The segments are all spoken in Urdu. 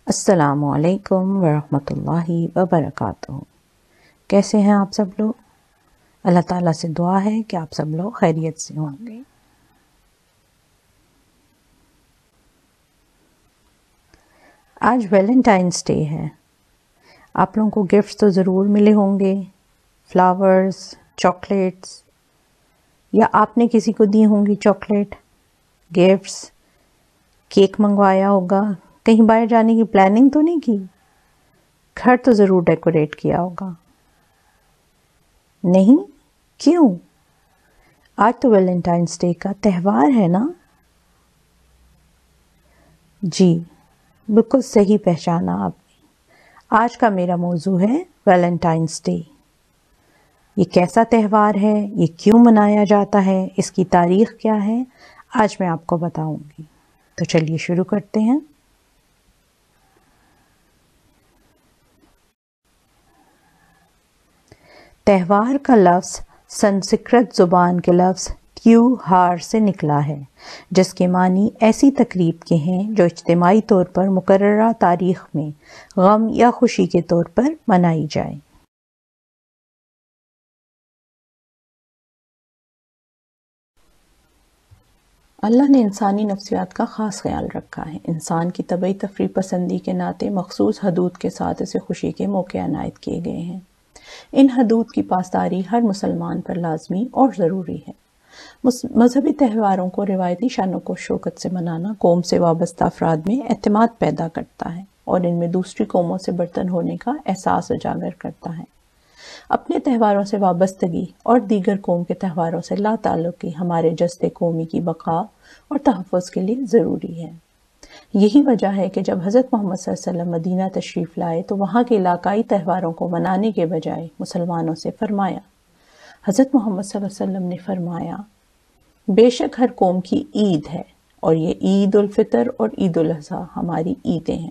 السلام علیکم ورحمۃ اللہ وبرکاتہ۔ کیسے ہیں آپ سب لوگ؟ اللہ تعالیٰ سے دعا ہے کہ آپ سب لوگ خیریت سے ہوں گے۔ آج ویلنٹائنس ڈے ہے۔ آپ لوگوں کو گفٹس تو ضرور ملے ہوں گے، فلاورز، چاکلیٹس، یا آپ نے کسی کو دی ہوں گی چاکلیٹ، گفٹس، کیک منگوایا ہوگا۔ کہیں باہر جانے کی پلاننگ تو نہیں کی؟ گھر تو ضرور ڈیکوریٹ کیا ہوگا۔ نہیں؟ کیوں؟ آج تو ویلنٹائنس ڈے کا تہوار ہے نا؟ جی بالکل صحیح پہچانا آپ نے۔ آج کا میرا موضوع ہے ویلنٹائنس ڈے۔ یہ کیسا تہوار ہے؟ یہ کیوں منایا جاتا ہے؟ اس کی تاریخ کیا ہے؟ آج میں آپ کو بتاؤں گی۔ تو چلیے شروع کرتے ہیں۔ تہوار کا لفظ سنسکرت زبان کے لفظ تیوہار سے نکلا ہے، جس کے معنی ایسی تقریب کے ہیں جو اجتماعی طور پر مقررہ تاریخ میں غم یا خوشی کے طور پر منائی جائے۔ اللہ نے انسانی نفسیات کا خاص خیال رکھا ہے۔ انسان کی طبعی تفریح پسندی کے ناطے مخصوص حدود کے ساتھ اسے خوشی کے موقع عنایت کیے گئے ہیں۔ ان حدود کی پاسداری ہر مسلمان پر لازمی اور ضروری ہے۔ مذہبی تہواروں کو روایتی شان و شوکت سے منانا قوم سے وابستہ افراد میں اعتماد پیدا کرتا ہے اور ان میں دوسری قوموں سے برتر ہونے کا احساس اجاگر کرتا ہے۔ اپنے تہواروں سے وابستگی اور دیگر قوم کے تہواروں سے لا تعلقی ہمارے جذب قومی کی بقا اور تحفظ کے لیے ضروری ہے۔ یہی وجہ ہے کہ جب حضرت محمد صلی اللہ علیہ وسلم مدینہ تشریف لائے تو وہاں کے علاقائی تہواروں کو منانے کے بجائے مسلمانوں سے فرمایا۔ حضرت محمد صلی اللہ علیہ وسلم نے فرمایا، بے شک ہر قوم کی عید ہے اور یہ عید الفطر اور عید الاضحیٰ ہماری عیدیں ہیں۔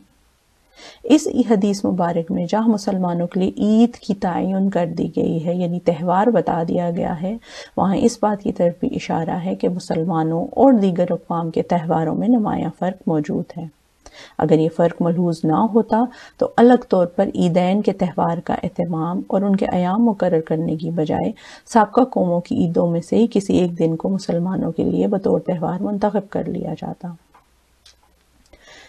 اس حدیث مبارک میں جہاں مسلمانوں کے لیے عید کی تعین کر دی گئی ہے، یعنی تہوار بتا دیا گیا ہے، وہاں اس بات کی طرف بھی اشارہ ہے کہ مسلمانوں اور دیگر اقوام کے تہواروں میں نمایاں فرق موجود ہے۔ اگر یہ فرق ملحوظ نہ ہوتا تو الگ طور پر عیدین کے تہوار کا اہتمام اور ان کے ایام مقرر کرنے کی بجائے سابقہ قوموں کی عیدوں میں سے ہی کسی ایک دن کو مسلمانوں کے لیے بطور تہوار منتخب کر لیا جاتا۔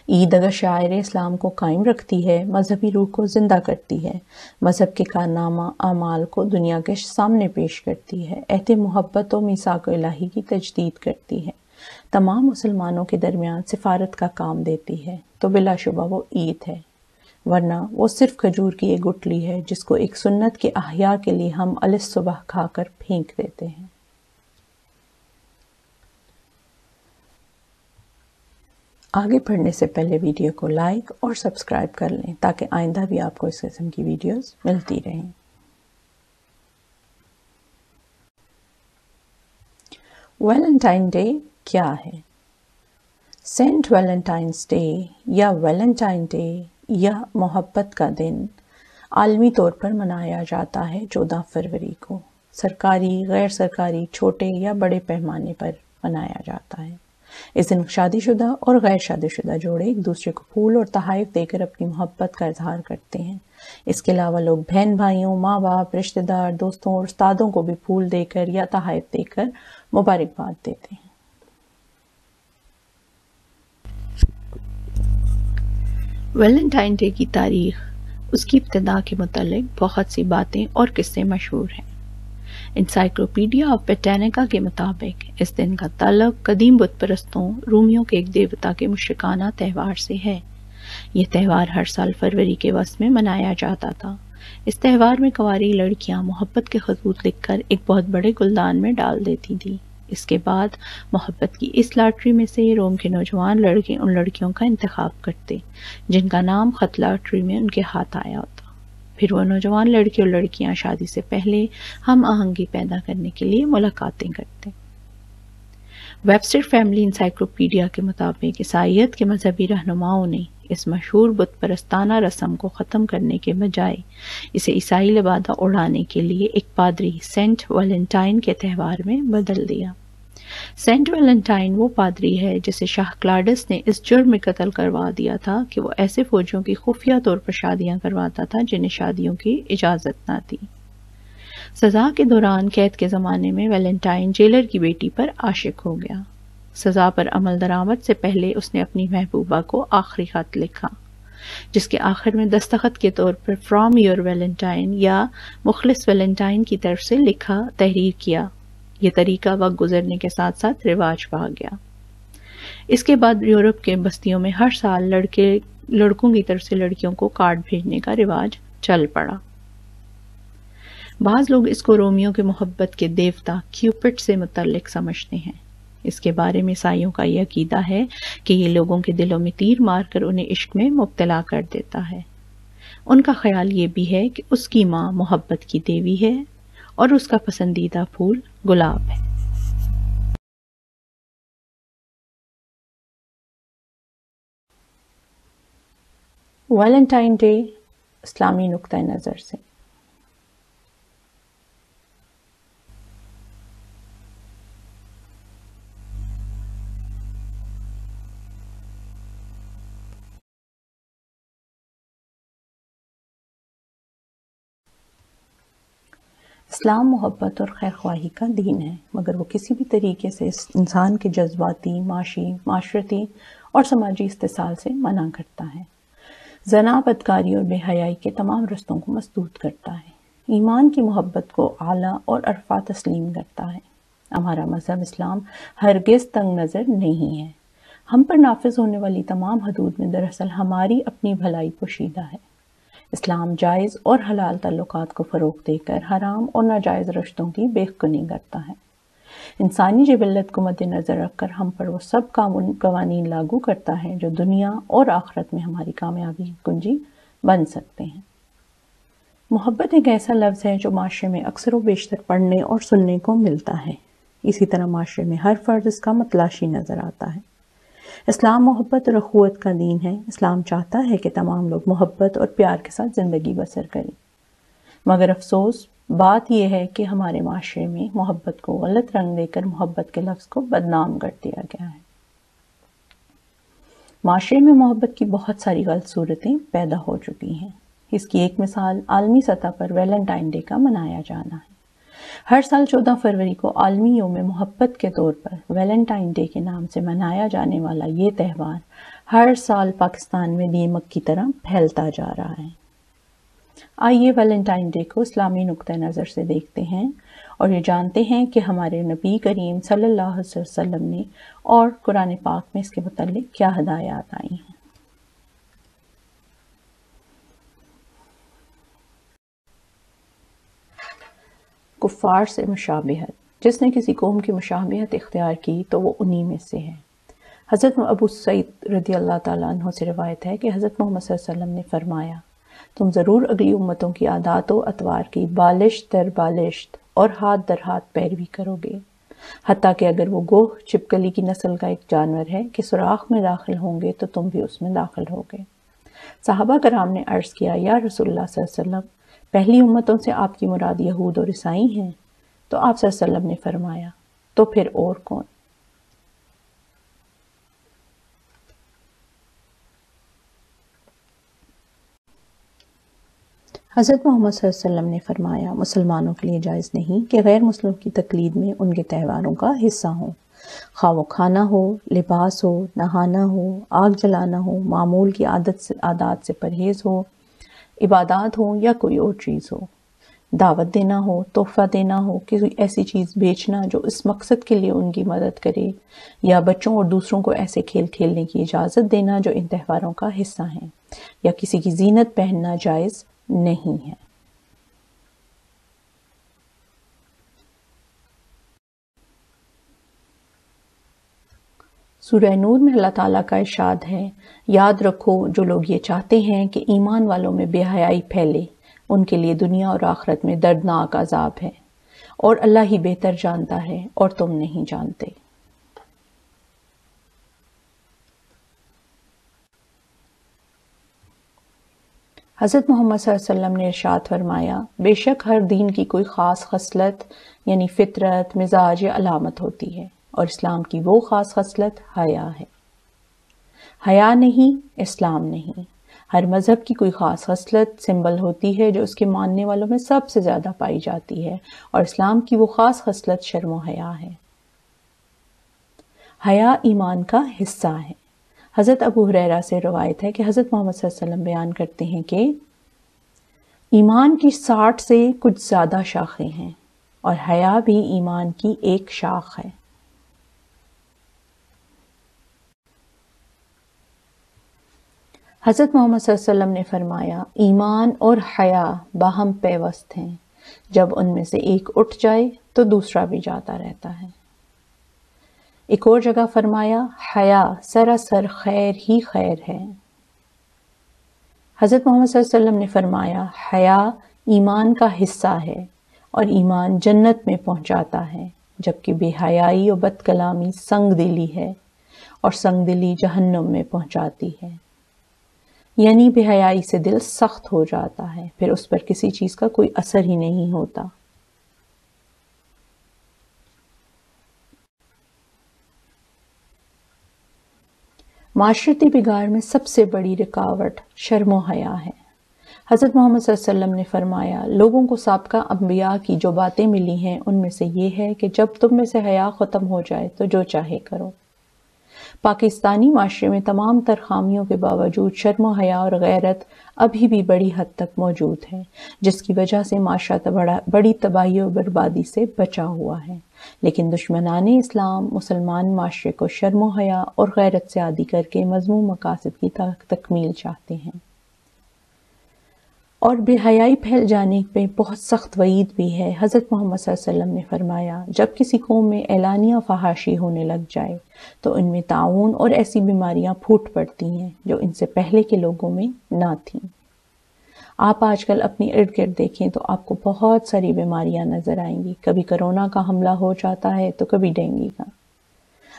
عید اگر شاعر اسلام کو قائم رکھتی ہے، مذہبی روح کو زندہ کرتی ہے، مذہب کے کارنامہ اعمال کو دنیا کے سامنے پیش کرتی ہے، عہد محبت و میثاق الہی کی تجدید کرتی ہے، تمام مسلمانوں کے درمیان سفارت کا کام دیتی ہے، تو بلا شبہ وہ عید ہے، ورنہ وہ صرف کھجور کی ایک گٹلی ہے جس کو ایک سنت کے احیاء کے لیے ہم الصبح کھا کر پھینک دیتے ہیں۔ آگے پڑھنے سے پہلے ویڈیو کو لائک اور سبسکرائب کر لیں تاکہ آئندہ بھی آپ کو اس قسم کی ویڈیوز ملتی رہیں۔ ویلنٹائن ڈے کیا ہے؟ سینٹ ویلنٹائنس ڈے یا ویلنٹائن ڈے یا محبت کا دن عالمی طور پر منایا جاتا ہے 14 فروری کو۔ سرکاری، غیر سرکاری، چھوٹے یا بڑے پیمانے پر منایا جاتا ہے۔ اس دن شادی شدہ اور غیر شادی شدہ جوڑے ایک دوسرے کو پھول اور تحائف دے کر اپنی محبت کا اظہار کرتے ہیں۔ اس کے علاوہ لوگ بہن بھائیوں، ماں باپ، رشتہ دار، دوستوں اور استادوں کو بھی پھول دے کر یا تحائف دے کر مبارکباد دیتے ہیں۔ ویلنٹائن ڈے کی تاریخ، اس کی ابتدا کے متعلق بہت سی باتیں اور قصے مشہور ہیں۔ انسائکلوپیڈیا آف بریٹینیکا کے مطابق اس دن کا تعلق قدیم بت پرستوں رومیوں کے ایک دیوتا کے مشرکانہ تہوار سے ہے۔ یہ تہوار ہر سال فروری کے وسط میں منایا جاتا تھا۔ اس تہوار میں کنواری لڑکیاں محبت کے خطوط لکھ کر ایک بہت بڑے گلدان میں ڈال دیتی تھیں۔ اس کے بعد محبت کی اس لاٹری میں سے روم کے نوجوان لڑکے ان لڑکیوں کا انتخاب کرتے جن کا نام خط لاٹری میں ان کے ہاتھ آیا ہوتا۔ پھر وہ نوجوان لڑکے اور لڑکیاں شادی سے پہلے ہم آہنگی پیدا کرنے کے لیے ملاقاتیں کرتے۔ ویبسٹر فیملی انسائکلوپیڈیا کے مطابق عیسائیت کے مذہبی رہنماؤں نے اس مشہور بت پرستانہ رسم کو ختم کرنے کے بجائے اسے عیسائی لبادہ اڑانے کے لیے ایک پادری سینٹ ویلنٹائن کے تہوار میں بدل دیا۔ سینٹ ویلنٹائن وہ پادری ہے جسے شاہ کلاڈس نے اس جرم میں قتل کروا دیا تھا کہ وہ ایسے فوجیوں کی خفیہ طور پر شادیاں کرواتا تھا جنہیں شادیوں کی اجازت نہ تھی۔ سزا کے دوران قید کے زمانے میں ویلنٹائن جیلر کی بیٹی پر عاشق ہو گیا۔ سزا پر عمل درآمد سے پہلے اس نے اپنی محبوبہ کو آخری خط لکھا، جس کے آخر میں دستخط کے طور پر فرام یور ویلنٹائن یا مخلص ویلنٹائن کی طرف سے لکھا تحریر کیا۔ یہ طریقہ وقت گزرنے کے ساتھ ساتھ رواج پا گیا۔ اس کے بعد یورپ کے بستیوں میں ہر سال لڑکوں کی طرف سے لڑکیوں کو کارڈ بھیجنے کا رواج چل پڑا۔ بعض لوگ اس کو رومیو کے محبت کے دیوتا کیوپٹ سے متعلق سمجھتے ہیں۔ اس کے بارے میں عیسائیوں کا یہ عقیدہ ہے کہ یہ لوگوں کے دلوں میں تیر مار کر انہیں عشق میں مبتلا کر دیتا ہے۔ ان کا خیال یہ بھی ہے کہ اس کی ماں محبت کی دیوی ہے اور اس کا پسندیدہ پھول گلاب ہے۔ ویلنٹائن ڈے اسلامی نقطہ نظر سے۔ اسلام محبت اور خیر خواہی کا دین ہے، مگر وہ کسی بھی طریقے سے انسان کے جذباتی، معاشی، معاشرتی اور سماجی استحصال سے منع کرتا ہے۔ زنا، بدکاری اور بے حیائی کے تمام رستوں کو مسدود کرتا ہے۔ ایمان کی محبت کو اعلیٰ اور ارفع تسلیم کرتا ہے۔ ہمارا مذہب اسلام ہرگز تنگ نظر نہیں ہے۔ ہم پر نافذ ہونے والی تمام حدود میں دراصل ہماری اپنی بھلائی پوشیدہ ہے۔ اسلام جائز اور حلال تعلقات کو فروغ دے کر حرام اور ناجائز رشتوں کی بے کنی کرتا ہے۔ انسانی جبلت کو مد نظر رکھ کر ہم پر وہ سب قوانین لاگو کرتا ہے جو دنیا اور آخرت میں ہماری کامیابی کی کنجی بن سکتے ہیں۔ محبت ایک ایسا لفظ ہے جو معاشرے میں اکثر و بیشتر پڑھنے اور سننے کو ملتا ہے۔ اسی طرح معاشرے میں ہر فرد اس کا متلاشی نظر آتا ہے۔ اسلام محبت اور اخوت کا دین ہے۔ اسلام چاہتا ہے کہ تمام لوگ محبت اور پیار کے ساتھ زندگی بسر کریں، مگر افسوس بات یہ ہے کہ ہمارے معاشرے میں محبت کو غلط رنگ دے کر محبت کے لفظ کو بدنام کر دیا گیا ہے۔ معاشرے میں محبت کی بہت ساری غلط صورتیں پیدا ہو چکی ہیں۔ اس کی ایک مثال عالمی سطح پر ویلنٹائن ڈے کا منایا جانا ہے۔ ہر سال 14 فروری کو عالمی یوم محبت کے طور پر ویلنٹائن ڈے کے نام سے منایا جانے والا یہ تہوار ہر سال پاکستان میں دیمک کی طرح پھیلتا جا رہا ہے۔ آئیے ویلنٹائن ڈے کو اسلامی نقطہ نظر سے دیکھتے ہیں اور یہ جانتے ہیں کہ ہمارے نبی کریم صلی اللہ علیہ وسلم نے اور قرآن پاک میں اس کے متعلق کیا ہدایات آئی ہیں۔ کفار سے مشابہت۔ جس نے کسی قوم کی مشابہت اختیار کی تو وہ انہی میں سے ہے۔ حضرت ابو سعید رضی اللہ تعالیٰ عنہ سے روایت ہے کہ حضرت محمد صلی اللہ علیہ وسلم نے فرمایا، تم ضرور اگلی امتوں کی عادات و اطوار کی بالشت در بالشت اور ہاتھ در ہاتھ پیروی کرو گے، حتیٰ کہ اگر وہ گوہ چھپکلی کی نسل کا ایک جانور ہے کہ سوراخ میں داخل ہوں گے تو تم بھی اس میں داخل ہوگے۔ صحابہ کرام نے عرض کیا، یا رسول اللہ صلی اللہ علیہ وسلم، پہلی امتوں سے آپ کی مراد یہود اور عیسائی ہیں؟ تو آپ صلی اللہ علیہ وسلم نے فرمایا، تو پھر اور کون؟ حضرت محمد صلی اللہ علیہ وسلم نے فرمایا، مسلمانوں کے لیے جائز نہیں کہ غیر مسلم کی تقلید میں ان کے تہواروں کا حصہ ہوں، خواہ وہ کھانا ہو، لباس ہو، نہانا ہو، آگ جلانا ہو، معمول کی عادات سے پرہیز ہو، عبادات ہوں یا کوئی اور چیز ہو، دعوت دینا ہو، تحفہ دینا ہو، کسی ایسی چیز بیچنا جو اس مقصد کے لیے ان کی مدد کرے، یا بچوں اور دوسروں کو ایسے کھیل کھیلنے کی اجازت دینا جو ان تہواروں کا حصہ ہیں، یا کسی کی زینت پہننا جائز نہیں ہے۔ سورہ نور میں اللہ تعالیٰ کا ارشاد ہے، یاد رکھو جو لوگ یہ چاہتے ہیں کہ ایمان والوں میں بے حیائی پھیلے، ان کے لیے دنیا اور آخرت میں دردناک عذاب ہے، اور اللہ ہی بہتر جانتا ہے اور تم نہیں جانتے۔ حضرت محمد صلی اللہ علیہ وسلم نے ارشاد فرمایا، بے شک ہر دین کی کوئی خاص خصلت یعنی فطرت، مزاج یا علامت ہوتی ہے، اور اسلام کی وہ خاص خصلت حیا ہے۔ حیا نہیں، اسلام نہیں۔ ہر مذہب کی کوئی خاص خصلت، سمبل ہوتی ہے جو اس کے ماننے والوں میں سب سے زیادہ پائی جاتی ہے، اور اسلام کی وہ خاص خصلت شرم و حیا ہے۔ حیا ایمان کا حصہ ہے۔ حضرت ابو ہریرہ سے روایت ہے کہ حضرت محمد صلی اللہ علیہ وسلم بیان کرتے ہیں کہ ایمان کی 60 سے کچھ زیادہ شاخیں ہیں، اور حیا بھی ایمان کی ایک شاخ ہے۔ حضرت محمد صلی اللہ علیہ وسلم نے فرمایا، ایمان اور حیا باہم پیوست ہیں، جب ان میں سے ایک اٹھ جائے تو دوسرا بھی جاتا رہتا ہے۔ ایک اور جگہ فرمایا، حیا سراسر خیر ہی خیر ہے۔ حضرت محمد صلی اللہ علیہ وسلم نے فرمایا، حیا ایمان کا حصہ ہے اور ایمان جنت میں پہنچاتا ہے، جبکہ بے حیائی و بد کلامی سنگ دلی ہے، اور سنگ دلی جہنم میں پہنچاتی ہے۔ یعنی بے حیائی سے دل سخت ہو جاتا ہے، پھر اس پر کسی چیز کا کوئی اثر ہی نہیں ہوتا۔ معاشرتی بگاڑ میں سب سے بڑی رکاوٹ شرم و حیا ہے۔ حضرت محمد صلی اللہ علیہ وسلم نے فرمایا، لوگوں کو سابقہ انبیاء کی جو باتیں ملی ہیں ان میں سے یہ ہے کہ جب تم میں سے حیا ختم ہو جائے تو جو چاہے کرو۔ پاکستانی معاشرے میں تمام تر خامیوں کے باوجود شرم و حیا اور غیرت ابھی بھی بڑی حد تک موجود ہے، جس کی وجہ سے معاشرہ بڑی تباہی و بربادی سے بچا ہوا ہے۔ لیکن دشمنان اسلام مسلمان معاشرے کو شرم و حیا اور غیرت سے عادی کر کے مذموم مقاصد کی تکمیل چاہتے ہیں۔ اور بے حیائی پھیل جانے پہ بہت سخت وعید بھی ہے۔ حضرت محمد صلی اللہ علیہ وسلم نے فرمایا، جب کسی قوم میں اعلانیہ فحاشی ہونے لگ جائے تو ان میں طاعون اور ایسی بیماریاں پھوٹ پڑتی ہیں جو ان سے پہلے کے لوگوں میں نہ تھیں۔ آپ آج کل اپنی ارد گرد دیکھیں تو آپ کو بہت ساری بیماریاں نظر آئیں گی، کبھی کرونا کا حملہ ہو جاتا ہے تو کبھی ڈینگی کا۔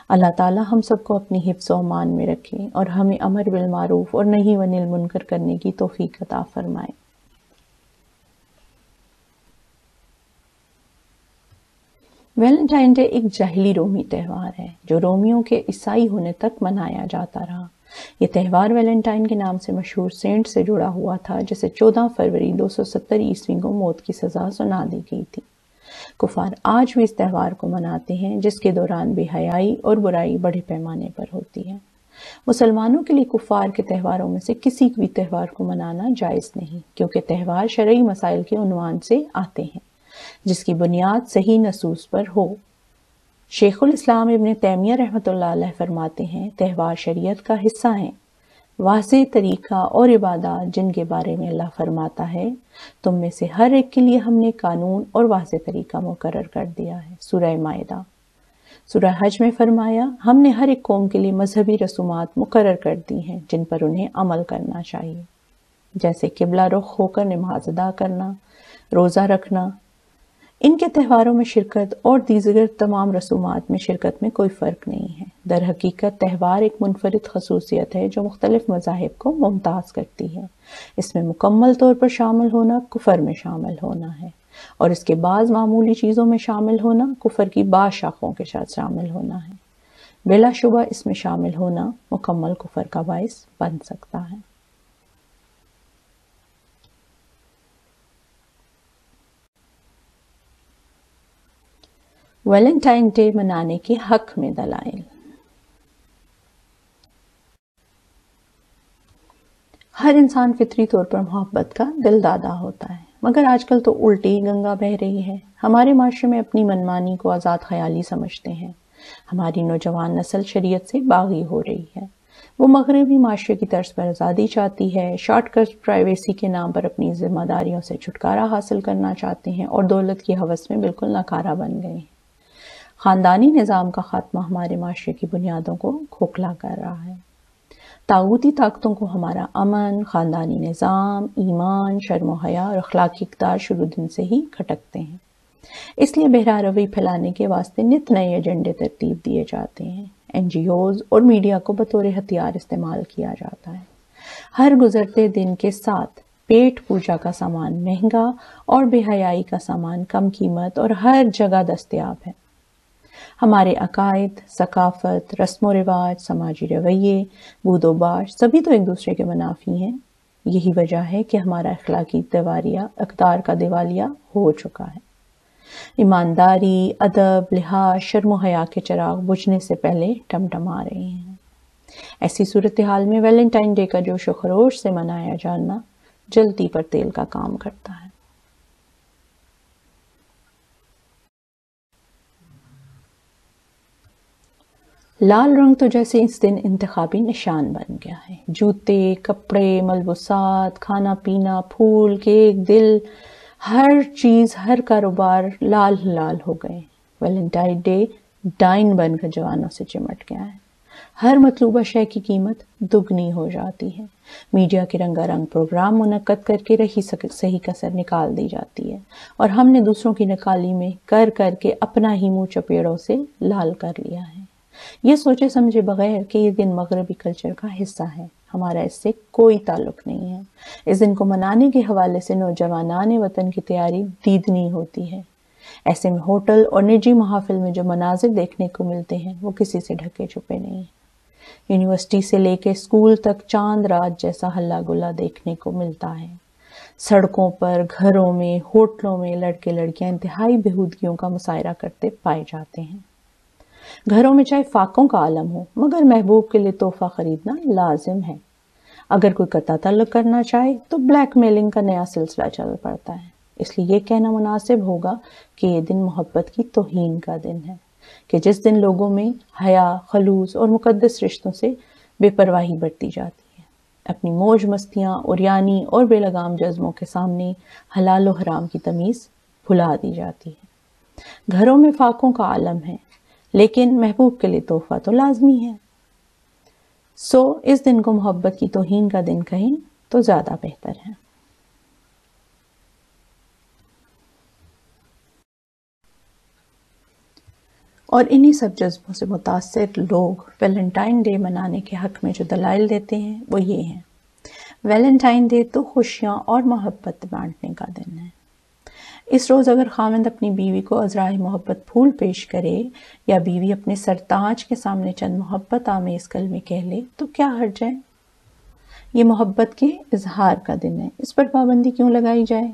اللہ تعالی ہم سب کو اپنی حفظ و امان میں رکھیں اور ہمیں امر بالمعروف اور نہی عن المنکر کرنے کی توفیق عطا فرمائے۔ ویلنٹائن ڈے ایک جاہلی رومی تہوار ہے جو رومیوں کے عیسائی ہونے تک منایا جاتا رہا۔ یہ تہوار ویلنٹائن کے نام سے مشہور سینٹ سے جڑا ہوا تھا، جسے 14 فروری 270 عیسوی کو موت کی سزا سنا دی گئی تھی۔ کفار آج بھی اس تہوار کو مناتے ہیں، جس کے دوران بے حیائی اور برائی بڑے پیمانے پر ہوتی ہے۔ مسلمانوں کے لیے کفار کے تہواروں میں سے کسی بھی تہوار کو منانا جائز نہیں، کیونکہ تہوار شرعی مسائل کے عنوان سے آتے ہیں جس کی بنیاد صحیح نصوص پر ہو۔ شیخ الاسلام ابن تیمیہ رحمۃ اللہ علیہ فرماتے ہیں، تہوار شریعت کا حصہ ہیں، واضح طریقہ اور عبادات جن کے بارے میں اللہ فرماتا ہے، تم میں سے ہر ایک کے لیے ہم نے قانون اور واضح طریقہ مقرر کر دیا ہے۔ سورہ مائدہ۔ سورہ حج میں فرمایا، ہم نے ہر ایک قوم کے لیے مذہبی رسومات مقرر کر دی ہیں جن پر انہیں عمل کرنا چاہیے، جیسے قبلہ رخ ہو کر نماز ادا کرنا، روزہ رکھنا۔ ان کے تہواروں میں شرکت اور دیگر تمام رسومات میں شرکت میں کوئی فرق نہیں ہے۔ در حقیقت تہوار ایک منفرد خصوصیت ہے جو مختلف مذاہب کو ممتاز کرتی ہے۔ اس میں مکمل طور پر شامل ہونا کفر میں شامل ہونا ہے، اور اس کے بعض معمولی چیزوں میں شامل ہونا کفر کی بعض شاخوں کے ساتھ شامل ہونا ہے۔ بلا شبہ اس میں شامل ہونا مکمل کفر کا باعث بن سکتا ہے۔ ویلنٹائن ڈے منانے کے حق میں دلائل۔ ہر انسان فطری طور پر محبت کا دل دادا ہوتا ہے، مگر آج کل تو الٹی گنگا بہہ رہی ہے۔ ہمارے معاشرے میں اپنی منمانی کو آزاد خیالی سمجھتے ہیں۔ ہماری نوجوان نسل شریعت سے باغی ہو رہی ہے۔ وہ مغربی معاشرے کی طرز پر آزادی چاہتی ہے، شارٹ کٹ پرائیویسی کے نام پر اپنی ذمہ داریوں سے چھٹکارا حاصل کرنا چاہتے ہیں، اور دولت کی ہوس میں بالکل ناکارہ بن گئے ہیں۔ خاندانی نظام کا خاتمہ ہمارے معاشرے کی بنیادوں کو کھوکھلا کر رہا ہے۔ طاغوتی طاقتوں کو ہمارا امن، خاندانی نظام، ایمان، شرم و حیا اور اخلاقی اقدار شروع دن سے ہی کھٹکتے ہیں۔ اس لیے بہرا روی پھیلانے کے واسطے نت نئے ایجنڈے ترتیب دیے جاتے ہیں۔ NGOs اور میڈیا کو بطور ہتھیار استعمال کیا جاتا ہے۔ ہر گزرتے دن کے ساتھ پیٹ پوجا کا سامان مہنگا اور بے حیائی کا سامان کم قیمت اور ہر جگہ دستیاب ہے۔ ہمارے عقائد، ثقافت، رسم و رواج، سماجی رویے، بود و باش سبھی تو ایک دوسرے کے منافی ہیں۔ یہی وجہ ہے کہ ہمارا اخلاقی دیوالیہ اقدار کا دیوالیہ ہو چکا ہے۔ ایمانداری، ادب، لحاظ، شرم و حیا کے چراغ بجھنے سے پہلے ٹمٹما رہے ہیں۔ ایسی صورتحال میں ویلنٹائن ڈے کا جوش و خروش سے منایا جانا جلتی پر تیل کا کام کرتا ہے۔ لال رنگ تو جیسے اس دن انتخابی نشان بن گیا ہے۔ جوتے، کپڑے، ملبوسات، کھانا پینا، پھول، کیک، دل، ہر چیز، ہر کاروبار لال لال ہو گئے۔ ویلنٹائن ڈے ڈائن بن کر جوانوں سے چمٹ گیا ہے۔ ہر مطلوبہ شے کی قیمت دگنی ہو جاتی ہے۔ میڈیا کے رنگا رنگ پروگرام منعقد کر کے رہی صحیح کسر نکال دی جاتی ہے، اور ہم نے دوسروں کی نکالی میں کر کے اپنا ہی منہ چپیڑوں سے لال کر لیا ہے، یہ سوچے سمجھے بغیر کہ یہ دن مغربی کلچر کا حصہ ہے، ہمارا اس سے کوئی تعلق نہیں ہے۔ اس دن کو منانے کے حوالے سے نوجوانان وطن کی تیاری دیدنی ہوتی ہے۔ ایسے میں ہوٹل اور نجی محافل میں جو مناظر دیکھنے کو ملتے ہیں وہ کسی سے ڈھکے چھپے نہیں ہیں۔ یونیورسٹی سے لے کے اسکول تک چاند رات جیسا ہلا گلا دیکھنے کو ملتا ہے۔ سڑکوں پر، گھروں میں، ہوٹلوں میں لڑکے لڑکیاں انتہائی بےہودگیوں کا مظاہرہ کرتے پائے جاتے ہیں۔ گھروں میں چاہے فاقوں کا عالم ہو، مگر محبوب کے لیے تحفہ خریدنا لازم ہے۔ اگر کوئی قطع تعلق کرنا چاہے تو بلیک میلنگ کا نیا سلسلہ چل پڑتا ہے۔ اس لیے یہ کہنا مناسب ہوگا کہ یہ دن محبت کی توہین کا دن ہے، کہ جس دن لوگوں میں حیا، خلوص اور مقدس رشتوں سے بے پرواہی برتی جاتی ہے۔ اپنی موج مستیاں، عریانی اور بے لگام جذبوں کے سامنے حلال و حرام کی تمیز بھلا دی جاتی ہے۔ گھروں میں فاقوں کا عالم ہے، لیکن محبوب کے لیے تحفہ تو لازمی ہے۔ اس دن کو محبت کی توہین کا دن کہیں تو زیادہ بہتر ہے۔ اور انہی سب جذبوں سے متاثر لوگ ویلنٹائن ڈے منانے کے حق میں جو دلائل دیتے ہیں وہ یہ ہیں۔ ویلنٹائن ڈے تو خوشیاں اور محبت بانٹنے کا دن ہے۔ اس روز اگر خاوند اپنی بیوی کو عذرائے محبت پھول پیش کرے، یا بیوی اپنے سرتاج کے سامنے چند محبت آمیز کلمے کہہ لے تو کیا حرج ہے؟ یہ محبت کے اظہار کا دن ہے، اس پر پابندی کیوں لگائی جائے؟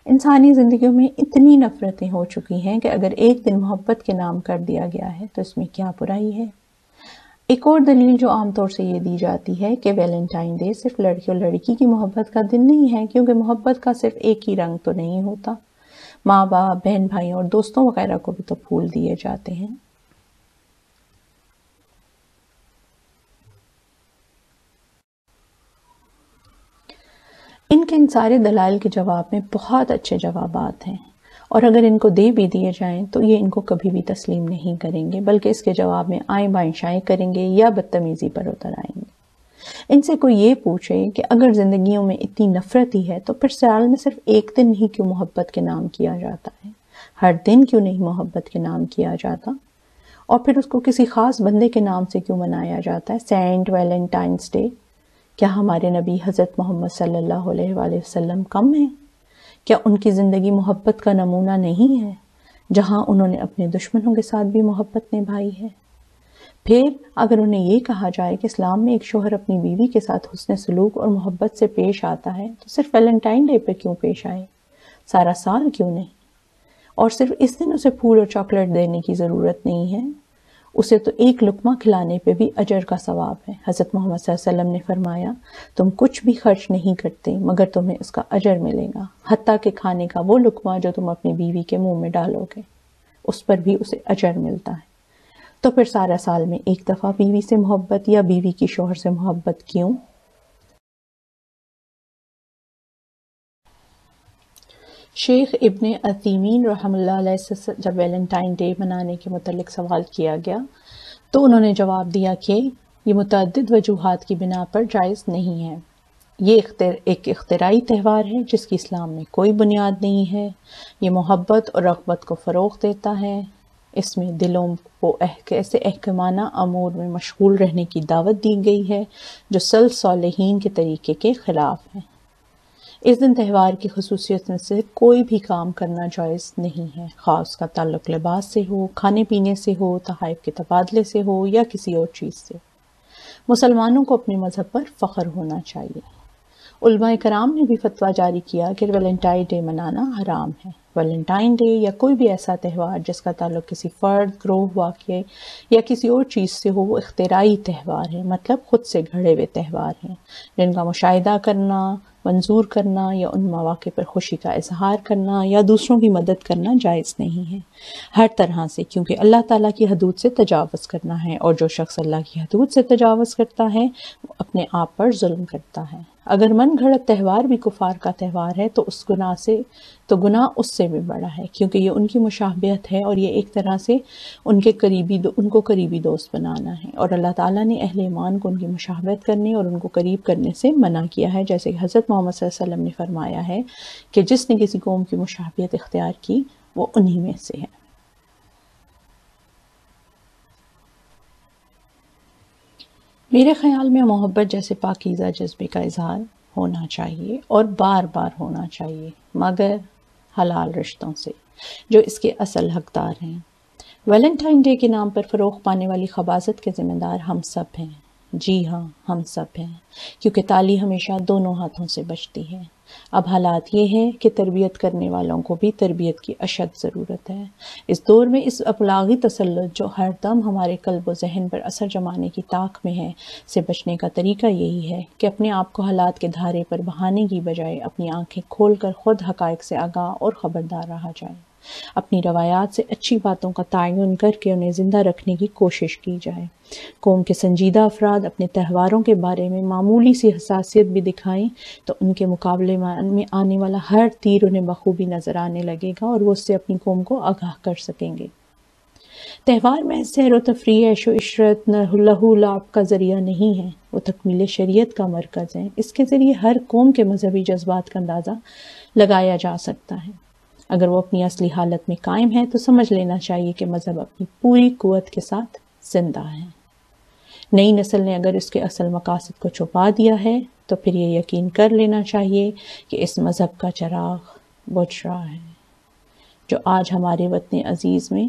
انسانی زندگیوں میں اتنی نفرتیں ہو چکی ہیں کہ اگر ایک دن محبت کے نام کر دیا گیا ہے تو اس میں کیا برائی ہے؟ ایک اور دلیل جو عام طور سے یہ دی جاتی ہے کہ ویلنٹائن ڈے صرف لڑکے اور لڑکی کی محبت کا دن نہیں ہے، کیونکہ محبت کا صرف ایک ہی رنگ تو نہیں ہوتا، ماں باپ، بہن بھائیوں اور دوستوں وغیرہ کو بھی تو پھول دیے جاتے ہیں۔ ان سارے دلائل کے جواب میں بہت اچھے جوابات ہیں، اور اگر ان کو دے بھی دیے جائیں تو یہ ان کو کبھی بھی تسلیم نہیں کریں گے، بلکہ اس کے جواب میں آئیں بائیں شائیں کریں گے یا بدتمیزی پر اتر آئیں گے۔ ان سے کوئی یہ پوچھے کہ اگر زندگیوں میں اتنی نفرت ہی ہے تو پھر سال میں صرف ایک دن ہی کیوں محبت کے نام کیا جاتا ہے؟ ہر دن کیوں نہیں محبت کے نام کیا جاتا؟ اور پھر اس کو کسی خاص بندے کے نام سے کیوں منایا جاتا ہے؟ Saint Valentine's Day. کیا ہمارے نبی حضرت محمد صلی اللہ علیہ وآلہ وسلم کم ہیں؟ کیا ان کی زندگی محبت کا نمونہ نہیں ہے، جہاں انہوں نے اپنے دشمنوں کے ساتھ بھی محبت نبھائی ہے؟ پھر اگر انہیں یہ کہا جائے کہ اسلام میں ایک شوہر اپنی بیوی کے ساتھ حسن سلوک اور محبت سے پیش آتا ہے تو صرف ویلنٹائن ڈے پہ کیوں پیش آئے؟ سارا سال کیوں نہیں؟ اور صرف اس دن اسے پھول اور چاکلیٹ دینے کی ضرورت نہیں ہے، اسے تو ایک لقمہ کھلانے پہ بھی اجر کا ثواب ہے۔ حضرت محمد صلی اللہ علیہ وسلم نے فرمایا، تم کچھ بھی خرچ نہیں کرتے مگر تمہیں اس کا اجر ملے گا، حتیٰ کہ کھانے کا وہ لقمہ جو تم اپنی بیوی کے منہ میں ڈالو گے اس پر بھی اسے اجر ملتا ہے۔ تو پھر سارا سال میں ایک دفعہ بیوی سے محبت یا بیوی کی شوہر سے محبت کیوں؟ شیخ ابن عثیمین رحم اللہ علیہ سے جب ویلنٹائن ڈے منانے کے متعلق سوال کیا گیا تو انہوں نے جواب دیا کہ یہ متعدد وجوہات کی بنا پر جائز نہیں ہے۔ یہ ایک اختراعی تہوار ہے جس کی اسلام میں کوئی بنیاد نہیں ہے۔ یہ محبت اور رغبت کو فروغ دیتا ہے۔ اس میں دلوں کو ایسے احکامانہ امور میں مشغول رہنے کی دعوت دی گئی ہے جو صالحین کے طریقے کے خلاف ہے۔ اس دن تہوار کی خصوصیت میں سے کوئی بھی کام کرنا جائز نہیں ہے، خواہ اس کا تعلق لباس سے ہو، کھانے پینے سے ہو، تحائف کے تبادلے سے ہو یا کسی اور چیز سے۔ مسلمانوں کو اپنے مذہب پر فخر ہونا چاہیے۔ علماء کرام نے بھی فتویٰ جاری کیا کہ ویلنٹائن ڈے منانا حرام ہے۔ ویلنٹائن ڈے یا کوئی بھی ایسا تہوار جس کا تعلق کسی فرد، گروہ، واقعے یا کسی اور چیز سے ہو، وہ اختراعی تہوار ہے، مطلب خود سے گھڑے ہوئے تہوار ہیں، جن کا مشاہدہ کرنا، منظور کرنا یا ان مواقع پر خوشی کا اظہار کرنا یا دوسروں کی مدد کرنا جائز نہیں ہے، ہر طرح سے، کیونکہ اللہ تعالیٰ کی حدود سے تجاوز کرنا ہے، اور جو شخص اللہ کی حدود سے تجاوز کرتا ہے وہ اپنے آپ پر ظلم کرتا ہے۔ اگر من گھڑت تہوار بھی کفار کا تہوار ہے تو گناہ اس سے بھی بڑا ہے، کیونکہ یہ ان کی مشابہت ہے اور یہ ایک طرح سے ان کو قریبی دوست بنانا ہے، اور اللہ تعالیٰ نے اہل ایمان کو ان کی مشابہت کرنے اور ان کو قریب کرنے سے منع کیا ہے، جیسے کہ حضرت محمد صلی اللہ علیہ وسلم نے فرمایا ہے کہ جس نے کسی قوم کی مشابہت اختیار کی وہ انہی میں سے ہے۔ میرے خیال میں محبت جیسے پاکیزہ جذبے کا اظہار ہونا چاہیے اور بار بار ہونا چاہیے، مگر حلال رشتوں سے جو اس کے اصل حقدار ہیں۔ ویلنٹائن ڈے کے نام پر فروغ پانے والی خباثت کے ذمہ دار ہم سب ہیں، جی ہاں ہم سب ہیں، کیونکہ تالی ہمیشہ دونوں ہاتھوں سے بجتی ہے۔ اب حالات یہ ہے کہ تربیت کرنے والوں کو بھی تربیت کی اشد ضرورت ہے۔ اس دور میں اس ابلاغی تسلط جو ہر دم ہمارے قلب و ذہن پر اثر جمانے کی طاق میں ہے سے بچنے کا طریقہ یہی ہے کہ اپنے آپ کو حالات کے دھارے پر بہانے کی بجائے اپنی آنکھیں کھول کر خود حقائق سے آگاہ اور خبردار رہا جائے، اپنی روایات سے اچھی باتوں کا تعین کر کے انہیں زندہ رکھنے کی کوشش کی جائے۔ قوم کے سنجیدہ افراد اپنے تہواروں کے بارے میں معمولی سی حساسیت بھی دکھائیں تو ان کے مقابلے میں آنے والا ہر تیر انہیں بخوبی نظر آنے لگے گا اور وہ اس سے اپنی قوم کو آگاہ کر سکیں گے۔ تہوار میں سیر و تفریح، عیش و عشرت، لہو لعب کا ذریعہ نہیں ہے، وہ تکمیل شریعت کا مرکز ہے۔ اس کے ذریعے ہر قوم کے مذہبی جذبات کا اندازہ لگایا جا سکتا ہے۔ اگر وہ اپنی اصلی حالت میں قائم ہے تو سمجھ لینا چاہیے کہ مذہب اپنی پوری قوت کے ساتھ زندہ ہے۔ نئی نسل نے اگر اس کے اصل مقاصد کو چھپا دیا ہے تو پھر یہ یقین کر لینا چاہیے کہ اس مذہب کا چراغ بجھ رہا ہے، جو آج ہمارے وطن عزیز میں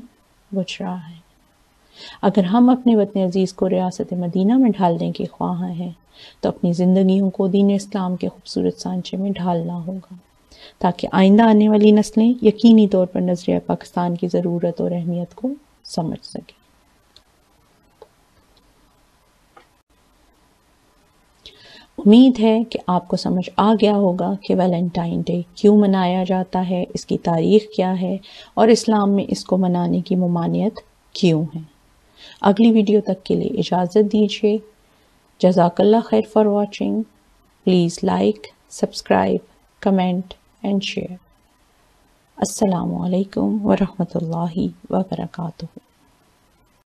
بجھ رہا ہے۔ اگر ہم اپنے وطن عزیز کو ریاست مدینہ میں ڈھالنے کے خواہاں ہیں تو اپنی زندگیوں کو دین اسلام کے خوبصورت سانچے میں ڈھالنا ہوگا، تاکہ آئندہ آنے والی نسلیں یقینی طور پر نظریہ پاکستان کی ضرورت اور اہمیت کو سمجھ سکیں۔ امید ہے کہ آپ کو سمجھ آ گیا ہوگا کہ ویلنٹائن ڈے کیوں منایا جاتا ہے، اس کی تاریخ کیا ہے اور اسلام میں اس کو منانے کی ممانعت کیوں ہے۔ اگلی ویڈیو تک کے لیے اجازت دیجیے۔ جزاک اللہ خیر for watching. Please like, subscribe, comment and share. السلام علیکم ورحمۃ اللہ وبرکاتہ۔